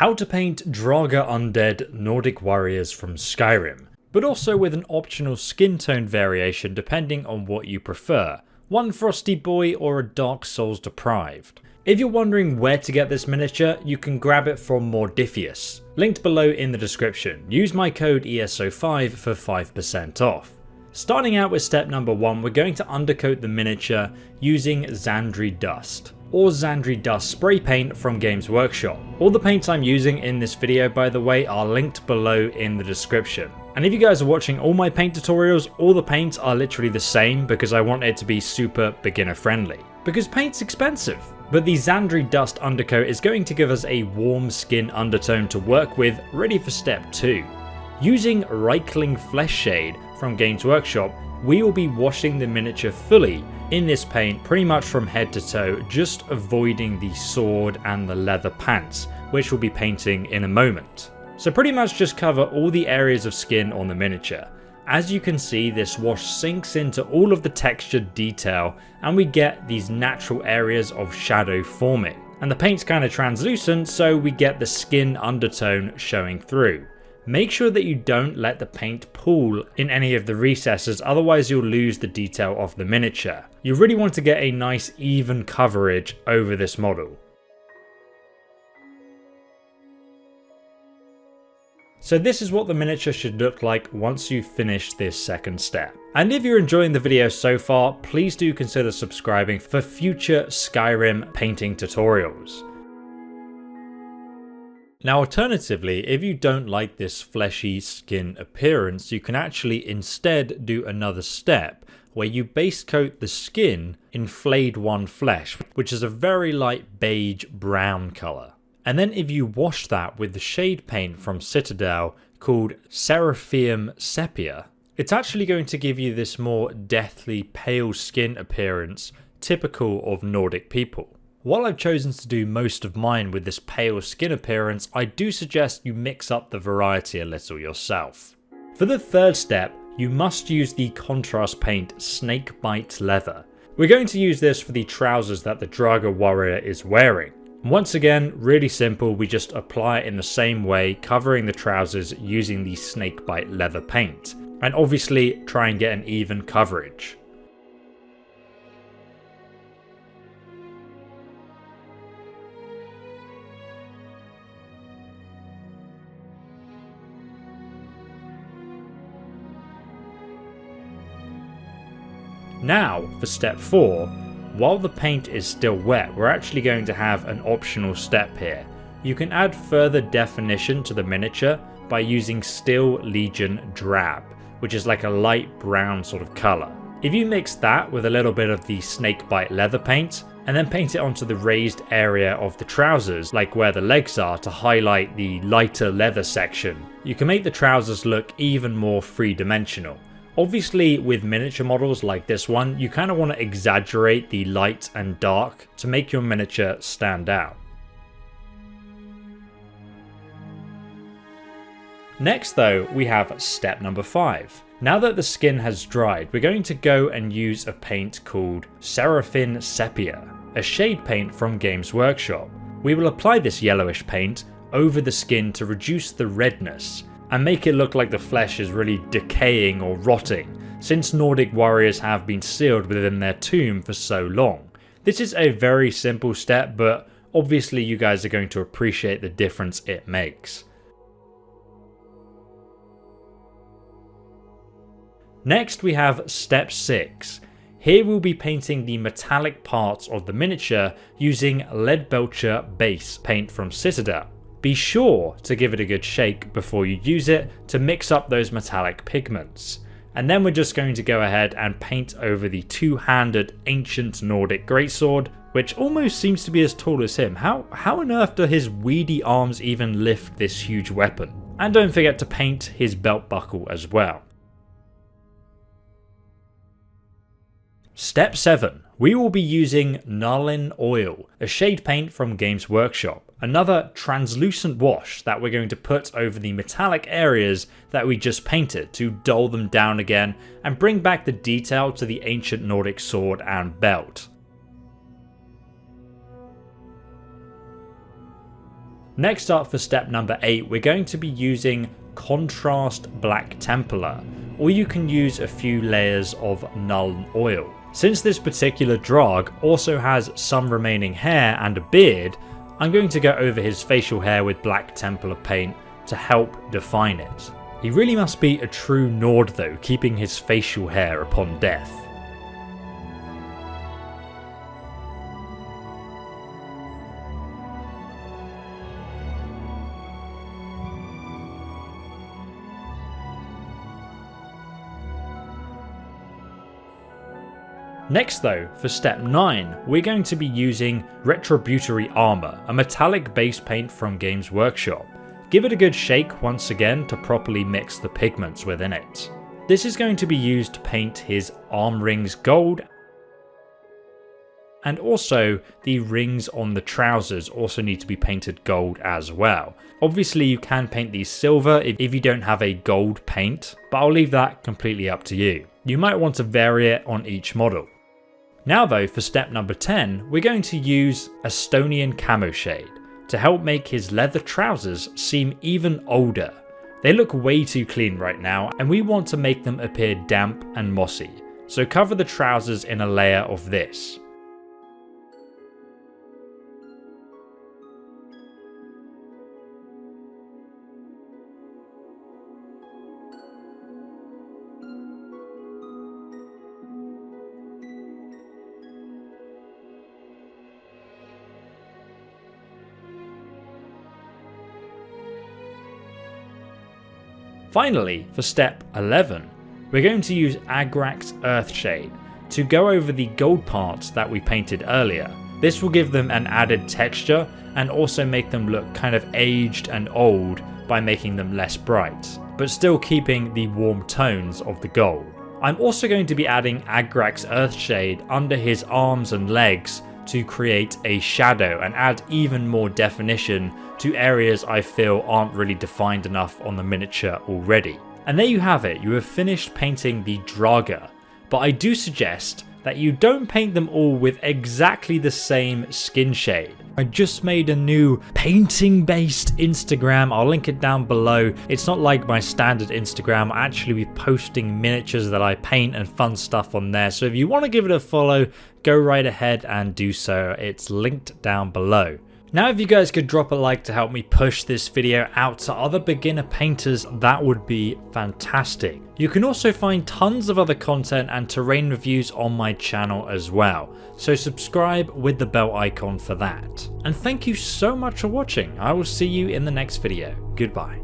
how to paint Draugr undead Nordic warriors from Skyrim, but also with an optional skin tone variation depending on what you prefer, one frosty boy or a Dark Souls deprived. If you're wondering where to get this miniature, you can grab it from Modiphius, linked below in the description. Use my code ESO5 for 5% off. Starting out with step number 1, we're going to undercoat the miniature using Xandri Dust, or Xandri Dust spray paint from Games Workshop. All the paints I'm using in this video, by the way, are linked below in the description. And if you guys are watching all my paint tutorials, all the paints are literally the same because I want it to be super beginner friendly. Because paint's expensive. But the Xandri Dust undercoat is going to give us a warm skin undertone to work with, ready for step 2. Using Reichling Flesh Shade from Games Workshop, we will be washing the miniature fully in this paint pretty much from head to toe, just avoiding the sword and the leather pants, which we'll be painting in a moment. So pretty much just cover all the areas of skin on the miniature. As you can see, this wash sinks into all of the textured detail and we get these natural areas of shadow forming. And the paint's kind of translucent, so we get the skin undertone showing through. Make sure that you don't let the paint pool in any of the recesses, otherwise you'll lose the detail of the miniature. You really want to get a nice even coverage over this model. So this is what the miniature should look like once you've finished this second step. And if you're enjoying the video so far, please do consider subscribing for future Skyrim painting tutorials. Now alternatively, if you don't like this fleshy skin appearance, you can actually instead do another step where you base coat the skin in Flayed One Flesh, which is a very light beige brown colour. And then if you wash that with the shade paint from Citadel called Seraphim Sepia, it's actually going to give you this more deathly pale skin appearance typical of Nordic people. While I've chosen to do most of mine with this pale skin appearance, I do suggest you mix up the variety a little yourself. For the third step, you must use the contrast paint Snakebite Leather. We're going to use this for the trousers that the Dragr warrior is wearing. Once again, really simple, we just apply it in the same way, covering the trousers using the Snakebite leather paint. And obviously try and get an even coverage. Now for step 4. While the paint is still wet, we're actually going to have an optional step here. You can add further definition to the miniature by using Steel Legion Drab, which is like a light brown sort of colour. If you mix that with a little bit of the Snakebite leather paint, and then paint it onto the raised area of the trousers, like where the legs are, to highlight the lighter leather section, you can make the trousers look even more three-dimensional. Obviously with miniature models like this one, you kind of want to exaggerate the light and dark to make your miniature stand out. Next though, we have step number 5. Now that the skin has dried, we're going to go and use a paint called Seraphim Sepia, a shade paint from Games Workshop. We will apply this yellowish paint over the skin to reduce the redness and make it look like the flesh is really decaying or rotting, since Nordic warriors have been sealed within their tomb for so long. This is a very simple step, but obviously you guys are going to appreciate the difference it makes. Next we have step 6. Here we'll be painting the metallic parts of the miniature using Leadbelcher base paint from Citadel. Be sure to give it a good shake before you use it to mix up those metallic pigments. And then we're just going to go ahead and paint over the two-handed ancient Nordic greatsword, which almost seems to be as tall as him. How on earth do his weedy arms even lift this huge weapon? And don't forget to paint his belt buckle as well. Step 7. We will be using Nuln Oil, a shade paint from Games Workshop. Another translucent wash that we're going to put over the metallic areas that we just painted to dull them down again and bring back the detail to the ancient Nordic sword and belt. Next up for step number 8, we're going to be using Contrast Black Templar, or you can use a few layers of Nuln Oil. Since this particular Draugr also has some remaining hair and a beard, I'm going to go over his facial hair with Black Templar paint to help define it. He really must be a true Nord though, keeping his facial hair upon death. Next though, for step 9, we're going to be using Retributory Armour, a metallic base paint from Games Workshop. Give it a good shake once again to properly mix the pigments within it. This is going to be used to paint his arm rings gold, and also the rings on the trousers also need to be painted gold as well. Obviously you can paint these silver if you don't have a gold paint, but I'll leave that completely up to you. You might want to vary it on each model. Now though, for step number 10, we're going to use Estonian Camo Shade to help make his leather trousers seem even older. They look way too clean right now, and we want to make them appear damp and mossy, so cover the trousers in a layer of this. Finally, for step 11, we're going to use Agrac's Earthshade to go over the gold parts that we painted earlier. This will give them an added texture and also make them look kind of aged and old by making them less bright, but still keeping the warm tones of the gold. I'm also going to be adding Agrac's Earthshade under his arms and legs to create a shadow and add even more definition to areas I feel aren't really defined enough on the miniature already. And there you have it, you have finished painting the Dragr, but I do suggest that you don't paint them all with exactly the same skin shade. I just made a new painting based Instagram, I'll link it down below. It's not like my standard Instagram, I'll actually be posting miniatures that I paint and fun stuff on there, so if you want to give it a follow, go right ahead and do so, it's linked down below. Now if you guys could drop a like to help me push this video out to other beginner painters, that would be fantastic. You can also find tons of other content and terrain reviews on my channel as well, so subscribe with the bell icon for that. And thank you so much for watching, I will see you in the next video, goodbye.